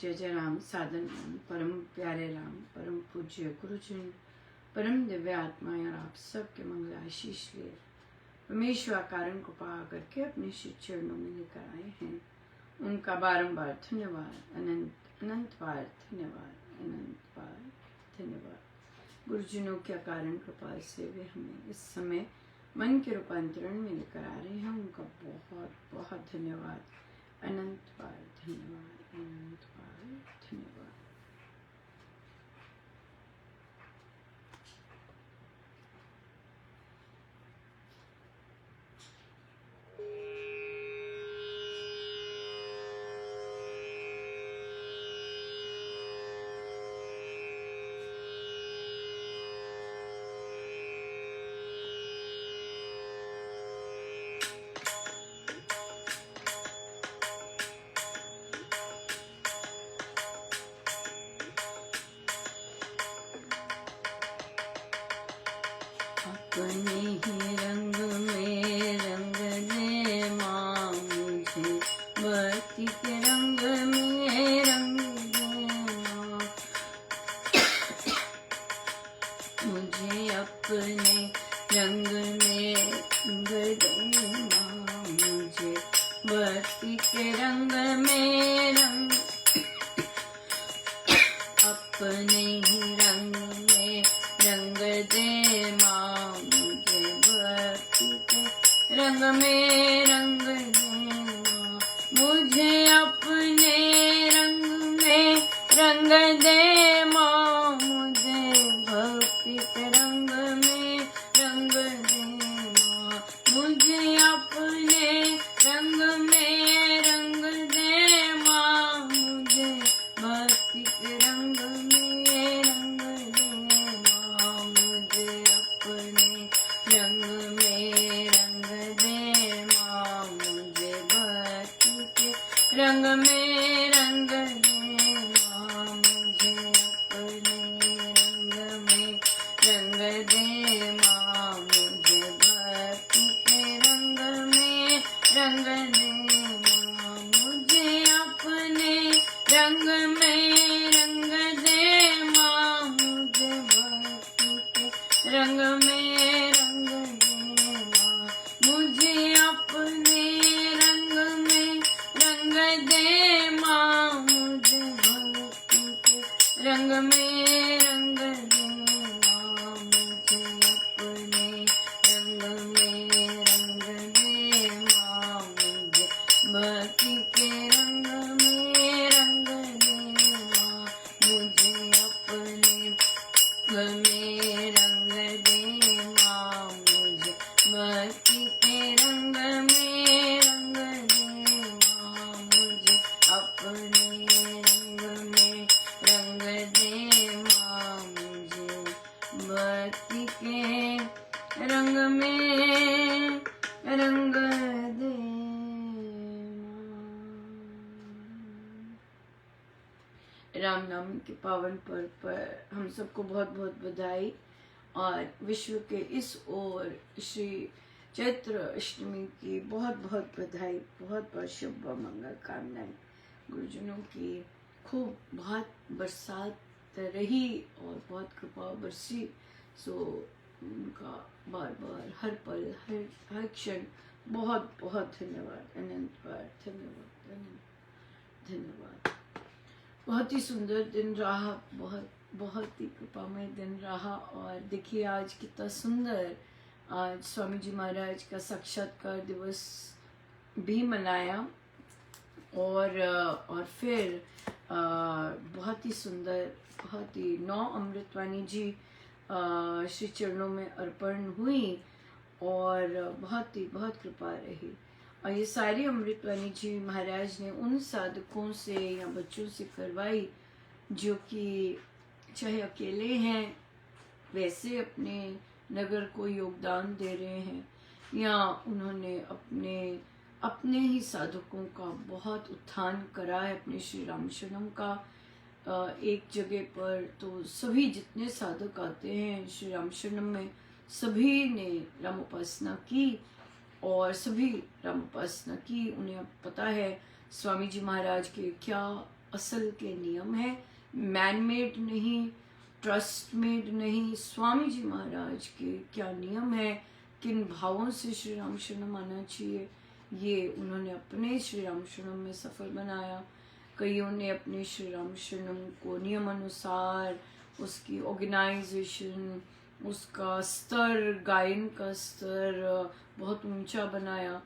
जय जय राम। साधन राम, परम प्यारे राम, परम पूज्य गुरुजन, परम दिव्य आत्माएं और आप सबके मंगल आशीष लिए परमेश्वर कारण को पा करके अपने श्री चरणों में लेकर आए हैं। उनका बारंबार धन्यवाद, अनंत अनंत बार धन्यवाद, अनंत बार धन्यवाद। गुरुजनों के कारण कृपा से वे हमें इस समय मन के रूपांतरण में लेकर आ रहे हैं। उनका बहुत बहुत धन्यवाद, अनंत बार धन्यवाद, अनंत बार धन्यवाद। अपने ही रंग में रंग दे माँ मुझे, भक्ति के रंग में रंग दे माँ मुझे, अपने रंग में रंग दे माँ मुझे, भक्ति के रंग में रंग, अपने ही रंग में रंग दे माँ मुझे, भक्ति के रंग में रंग दे माँ मुझे, अपने रंग में रंग दे माँ मुझे, भक्ति के रंग में रंग दे माँ मुझे, अपने रंग में रंग दे माँ मुझे, भक्ति के रंग में रंग दे माँ मुझे, अपने रंग में रंग दे माँ मुझे, भक्ति के रंग में रंग दे माँ मुझे, अपने रंग में रंग दे माँ मुझे, भक्ति के रंग में रंग दे माँ मुझे, अपने रंग में रंग दे माँ मुझे, भक्ति के रंग में रंग दे माँ मुझे, अपने रंग में रंग दे माँ मुझे, भक्ति के रंग में रंग दे माँ मुझे, अपने रंग में रंग दे माँ मुझे, भक्ति के रंग में रंग दे माँ मुझे, अपने रंग में रंग दे माँ मुझे, भक्ति के रंग में रंग दे माँ मुझे, अपने रंग में रंग दे माँ मुझे, भक्ति के रंग में रंग दे माँ। राम नाम के पावन पर्व पर हम सबको बहुत बहुत बधाई और विश्व के इस ओर श्री चैत्र अष्टमी की बहुत बहुत बधाई, बहुत बहुत शुभ मंगल कामनाएं। गुरुजनों की खूब बहुत बरसात रही और बहुत कृपा बरसी, सो उनका बार बार हर पल हर क्षण बहुत बहुत धन्यवाद, अनंत बार धन्यवाद, अनंत धन्यवाद। बहुत ही सुंदर दिन रहा, बहुत बहुत ही कृपामय दिन रहा। और देखिए आज कितना सुंदर, आज स्वामी जी महाराज का साक्षात्कार दिवस भी मनाया और फिर बहुत ही सुंदर, बहुत ही 9 अमृतवाणी जी श्री चरणों में अर्पण हुई और बहुत कृपा रही। और ये सारी अमृतवाणी जी महाराज ने उन साधकों से या बच्चों से करवाई जो कि चाहे अकेले हैं, वैसे अपने नगर को योगदान दे रहे हैं, या उन्होंने अपने ही साधकों का बहुत उत्थान करा है अपने श्री रामशरणम का। एक जगह पर तो सभी जितने साधक आते हैं श्री रामशरणम में, सभी ने राम उपासना की और सभी राम उपासना की। उन्हें पता है स्वामी जी महाराज के क्या असल के नियम है, मैन मेड नहीं, ट्रस्ट मेड नहीं। स्वामी जी महाराज के क्या नियम है, किन भावों से श्री राम शरणम आना चाहिए, ये उन्होंने अपने श्री राम शरणम में सफल बनाया। कईयों ने अपने श्री राम शरणम को नियम अनुसार उसकी ऑर्गेनाइजेशन, उसका स्तर, गायन का स्तर बहुत ऊंचा बनाया।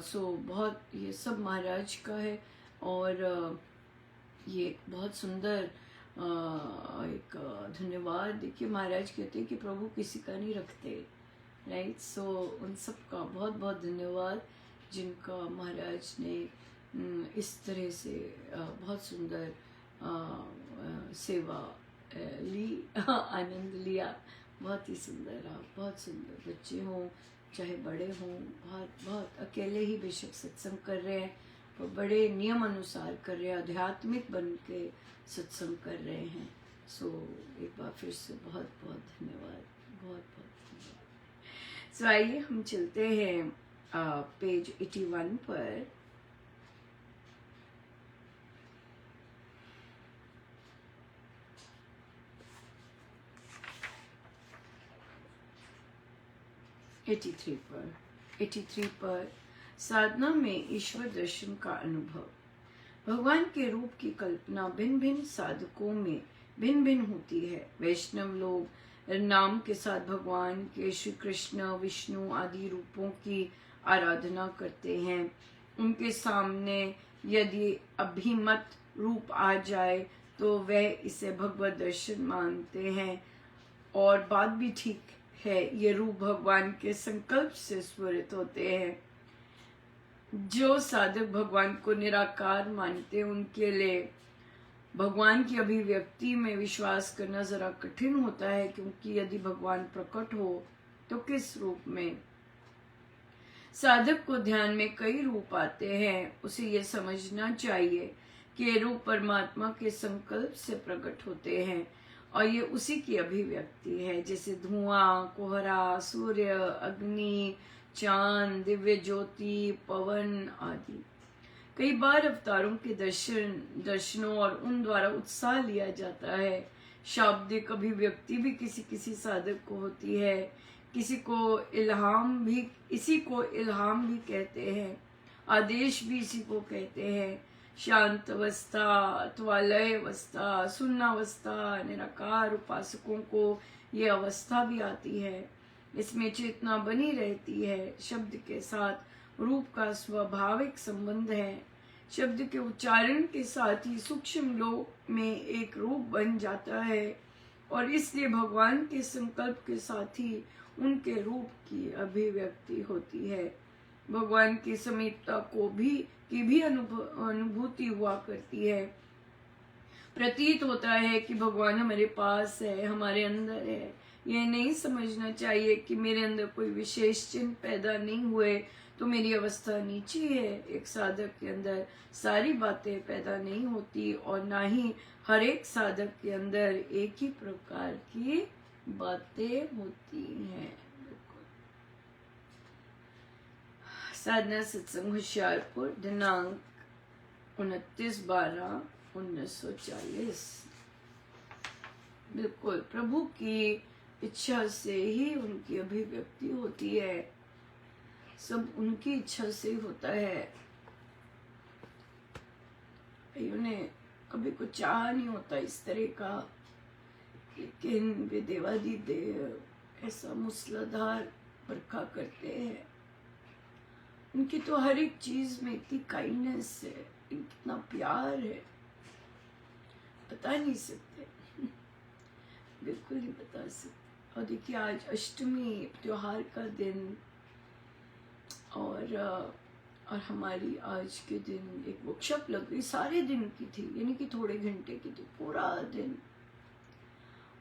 सो बहुत ये सब महाराज का है। और ये बहुत सुंदर एक धन्यवाद। देखिए महाराज कहते हैं कि प्रभु किसी का नहीं रखते, राइट। सो उन सब का बहुत बहुत धन्यवाद जिनका महाराज ने इस तरह से बहुत सुंदर सेवा ली, आनंद लिया। बहुत ही सुंदर, आप बहुत सुंदर बच्चे हों चाहे बड़े हों, बहुत बहुत अकेले ही बेशक सत्संग कर रहे हैं और बड़े नियम अनुसार कर रहे हैं, आध्यात्मिक बन के सत्संग कर रहे हैं। सो एक बार फिर से बहुत बहुत धन्यवाद, बहुत बहुत धन्यवाद। सो आइए हम चलते हैं पेज 81 पर। एटी थ्री पर साधना में ईश्वर दर्शन का अनुभव। भगवान के रूप की कल्पना भिन्न भिन्न साधकों में भिन्न भिन्न होती है। वैष्णव लोग नाम के साथ भगवान के श्री कृष्ण, विष्णु आदि रूपों की आराधना करते हैं। उनके सामने यदि अभिमत रूप आ जाए तो वह इसे भगवत दर्शन मानते हैं। और बात भी ठीक है, ये रूप भगवान के संकल्प से स्फुरित होते हैं। जो साधक भगवान को निराकार मानते हैं उनके लिए भगवान की अभिव्यक्ति में विश्वास करना जरा कठिन होता है, क्योंकि यदि भगवान प्रकट हो तो किस रूप में। साधक को ध्यान में कई रूप आते हैं, उसे ये समझना चाहिए कि ये रूप परमात्मा के संकल्प से प्रकट होते हैं और ये उसी की अभिव्यक्ति है। जैसे धुआं, कोहरा, सूर्य, अग्नि, चांद, दिव्य ज्योति, पवन आदि। कई बार अवतारों के दर्शनों और उन द्वारा उत्साह लिया जाता है। शाब्दिक अभिव्यक्ति भी किसी किसी साधक को होती है, इसी को इल्हाम भी कहते हैं। आदेश भी इसी को कहते हैं। शांत अवस्था अथवा लय अवस्था, शून्यावस्था, निराकार उपासकों को ये अवस्था भी आती है। इसमें चेतना बनी रहती है। शब्द के साथ रूप का स्वाभाविक संबंध है। शब्द के उच्चारण के साथ ही सूक्ष्म लोक में एक रूप बन जाता है और इसलिए भगवान के संकल्प के साथ ही उनके रूप की अभिव्यक्ति होती है। भगवान की समीपता की भी अनुभूति हुआ करती है। प्रतीत होता है कि भगवान हमारे पास है, हमारे अंदर है। यह नहीं समझना चाहिए कि मेरे अंदर कोई विशेष चिन्ह पैदा नहीं हुए तो मेरी अवस्था नीची है। एक साधक के अंदर सारी बातें पैदा नहीं होती और ना ही हर एक साधक के अंदर एक ही प्रकार की बातें होती हैं। साधना सत्संग होशियारपुर, दिनांक 29/12/1940। बिल्कुल प्रभु की इच्छा से ही उनकी अभिव्यक्ति होती है। सब उनकी इच्छा से होता है। उन्हें कभी कुछ चाह नहीं होता इस तरह का, लेकिन वे देवादिदेव ऐसा मूसलाधार बरखा करते हैं। उनकी तो हर एक चीज में इतनी काइंडनेस है, इतना प्यार है, बता नहीं सकते, बिल्कुल नहीं बता सकते। और देखिए आज अष्टमी त्योहार का दिन और हमारी आज के दिन एक वर्कशॉप लग गई, सारे दिन की थी, यानी कि थोड़े घंटे की थी, पूरा दिन।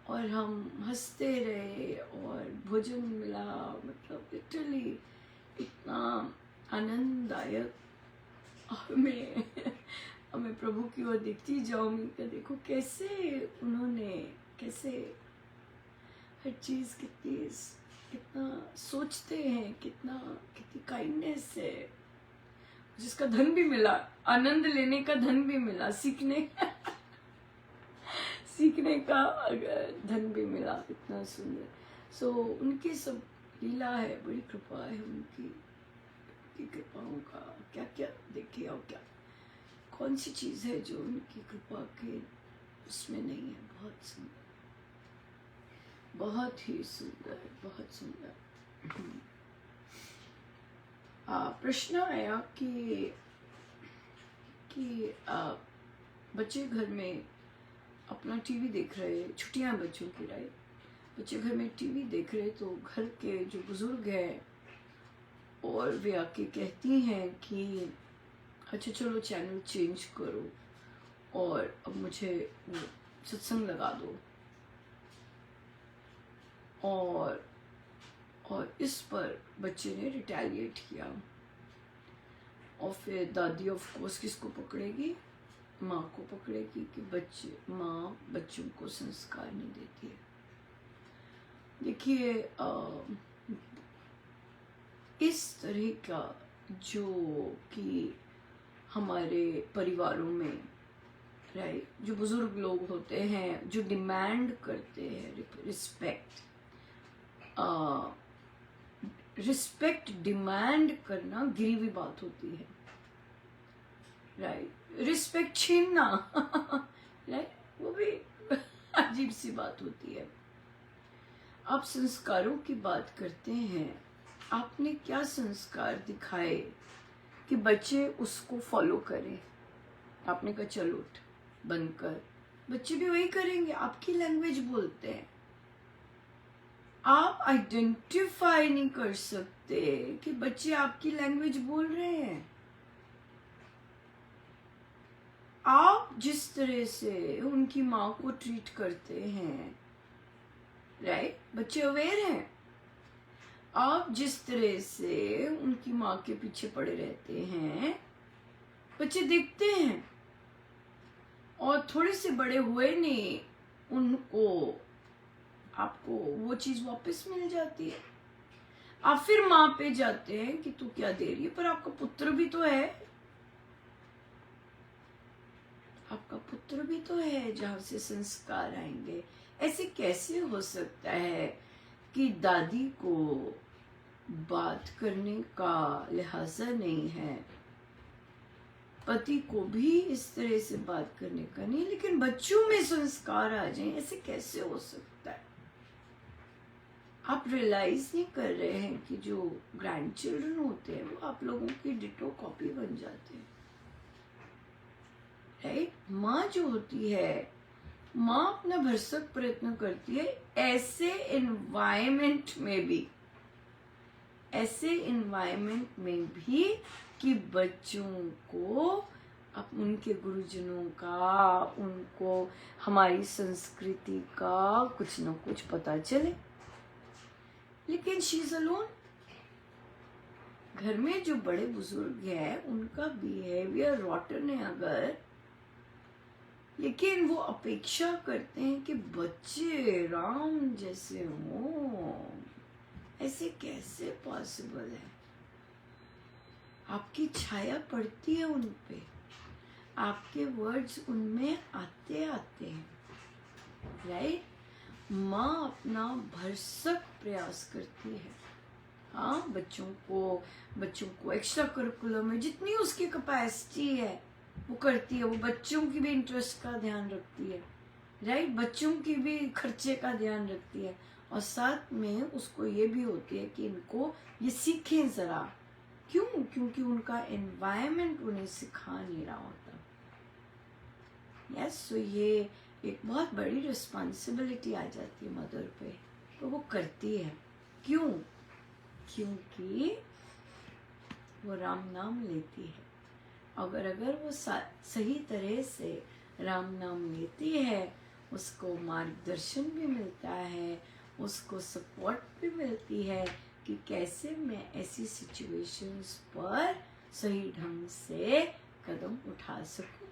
और हम हंसते रहे और भोजन मिला, मतलब लिटरली इतना आनंददायक। मैं प्रभु की ओर देखती जाऊँ, देखो कैसे उन्होंने, कैसे हर चीज कितना सोचते हैं, कितनी काइंडनेस है। जिसका धन भी मिला, आनंद लेने का धन भी मिला, सीखने सीखने का धन भी मिला, इतना सुंदर। सो उनकी सब लीला है, बड़ी कृपा है उनकी कृपाओं का क्या क्या देखिए, और क्या कौन सी चीज है जो उनकी कृपा के उसमें नहीं है। बहुत सुंदर, बहुत ही सुंदर, बहुत सुंदर। प्रश्न आया कि बच्चे घर में अपना टीवी देख रहे, छुट्टियां बच्चों की, राइट, बच्चे घर में टीवी देख रहे, तो घर के जो बुजुर्ग हैं और वे आके कहती हैं कि अच्छा चलो चैनल चेंज करो और अब मुझे वो सत्संग लगा दो, और इस पर बच्चे ने रिटेलिएट किया, और फिर दादी ऑफ कोर्स किसको पकड़ेगी, माँ को पकड़ेगी कि माँ बच्चों को संस्कार नहीं देती है। देखिए इस तरह का जो कि हमारे परिवारों में, राइट, जो बुजुर्ग लोग होते हैं जो डिमांड करते हैं रिस्पेक्ट डिमांड करना गिरी हुई बात होती है, राइट, रिस्पेक्ट छीनना राइट, वो भी अजीब सी बात होती है। आप संस्कारों की बात करते हैं, आपने क्या संस्कार दिखाए कि बच्चे उसको फॉलो करें? आपने कहा चलो उठ बंद कर, बच्चे भी वही करेंगे, आपकी लैंग्वेज बोलते हैं। आप आइडेंटिफाई नहीं कर सकते कि बच्चे आपकी लैंग्वेज बोल रहे हैं। आप जिस तरह से उनकी माँ को ट्रीट करते हैं, राइट, बच्चे अवेयर हैं। आप जिस तरह से उनकी माँ के पीछे पड़े रहते हैं, बच्चे देखते हैं, और थोड़े से बड़े हुए नहीं उनको आपको वो चीज वापस मिल जाती है। आप फिर माँ पे जाते हैं कि तू क्या दे रही है, पर आपका पुत्र भी तो है, आपका पुत्र भी तो है जहां से संस्कार आएंगे। ऐसे कैसे हो सकता है कि दादी को बात करने का लिहाजा नहीं है, पति को भी इस तरह से बात करने का नहीं, लेकिन बच्चों में संस्कार आ जाए, ऐसे कैसे हो सकता है? आप रियलाइज नहीं कर रहे हैं कि जो ग्रैंड चिल्ड्रन होते हैं वो आप लोगों की डिटो कॉपी बन जाते हैं, राइट। माँ जो होती है, माँ अपना भरसक प्रयत्न करती है ऐसे एनवायरमेंट में भी कि बच्चों को अब उनके गुरुजनों का, उनको हमारी संस्कृति का कुछ न कुछ पता चले। लेकिन शी इज अलोन। घर में जो बड़े बुजुर्ग हैं उनका बिहेवियर रॉटन है अगर, लेकिन वो अपेक्षा करते हैं कि बच्चे राम जैसे हों। ऐसे कैसे पॉसिबल है? आपकी छाया पड़ती है उन पे, आपके वर्ड्स उनमें आते हैं, राइट। माँ अपना भरसक प्रयास करती है, हाँ, बच्चों को एक्स्ट्रा करिकुलम में जितनी उसकी कैपेसिटी है वो करती है। वो बच्चों की भी इंटरेस्ट का ध्यान रखती है, राइट, बच्चों की भी खर्चे का ध्यान रखती है, और साथ में उसको ये भी होती है कि इनको ये सीखें जरा। क्यों? क्योंकि उनका एनवायरनमेंट उन्हें सिखा नहीं रहा होता। यस, सो ये एक बहुत बड़ी रिस्पॉन्सिबिलिटी आ जाती है मदर पे, तो वो करती है। क्यों? क्योंकि वो राम नाम लेती है। अगर वो सही तरह से राम नाम लेती है, उसको मार्गदर्शन भी मिलता है, उसको सपोर्ट भी मिलती है कि कैसे मैं ऐसी सिचुएशंस पर सही ढंग से कदम उठा सकूं।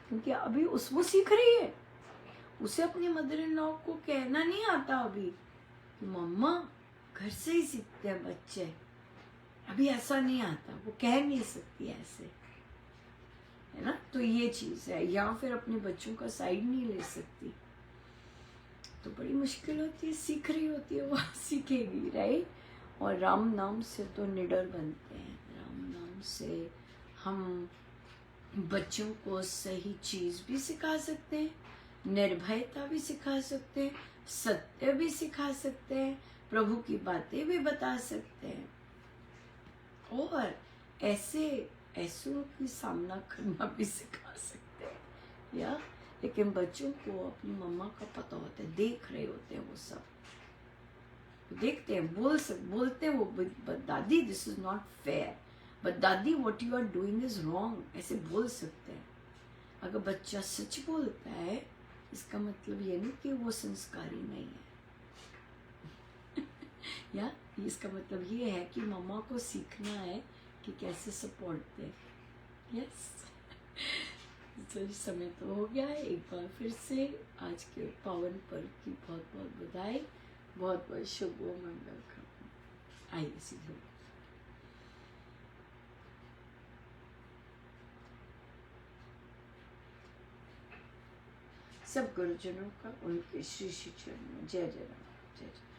क्योंकि अभी वो सीख रही है, उसे अपनी मदर इन लॉ को कहना नहीं आता अभी कि मम्मा, घर से ही सीखते हैं बच्चे, अभी ऐसा नहीं आता, वो कह नहीं सकती ऐसे, है ना। तो ये चीज है, या फिर अपने बच्चों का साइड नहीं ले सकती, तो बड़ी मुश्किल होती है। सीख रही होती है वो, सीखेगी, राइट। और राम नाम से तो निडर बनते हैं। राम नाम से हम बच्चों को सही चीज भी सिखा सकते हैं, निर्भयता भी सिखा सकते हैं, सत्य भी सिखा सकते हैं, प्रभु की बातें भी बता सकते हैं, और ऐसे ऐसों की सामना करना भी सिखा सकते हैं, या। लेकिन बच्चों को अपनी मम्मा का पता होता है, देख रहे होते हैं वो सब, देखते हैं, बोलते हैं वो, दादी this is not fair, but दादी what you are doing is wrong, ऐसे बोल सकते हैं। अगर बच्चा सच बोलता है, इसका मतलब ये नहीं कि वो संस्कारी नहीं है, या इसका मतलब ये है कि मम्मा को सीखना है कि कैसे सपोर्ट दे। यस। तो समय तो हो गया है। एक बार फिर से आज के पावन पर्व की बहुत बहुत बधाई, बहुत बहुत शुभ मंगल कामना। आइए सीधे सब गुरुजनों का उनके श्री श्री चरणों में जय जय राम, जय जय।